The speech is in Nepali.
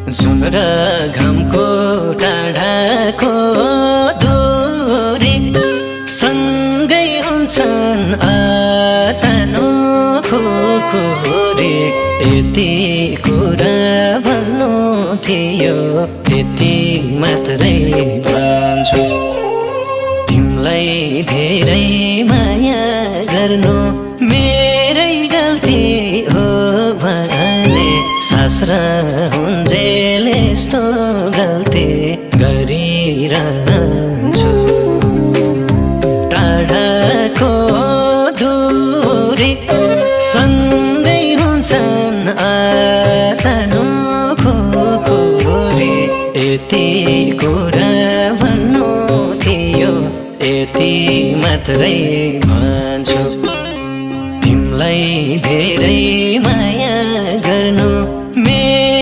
जुन र घामको टाढाको दूरी सँगै हुन्छन् अचानो खुकुरी। यति कुरा भन्नु थियो, यति मात्रै भन्छु। तिमीलाई धेरै माया गर्नु मेरै गल्ती हो भने सासरा हुन्जेल यस्तो गल्ती गरिरहन्छु। टाढाको दूरी सँगै हुन्छन् अचानो खुकुरी। यति कुरा भन्नु थियो, यति मात्रै भन्छु। तिमीलाई धेरै माया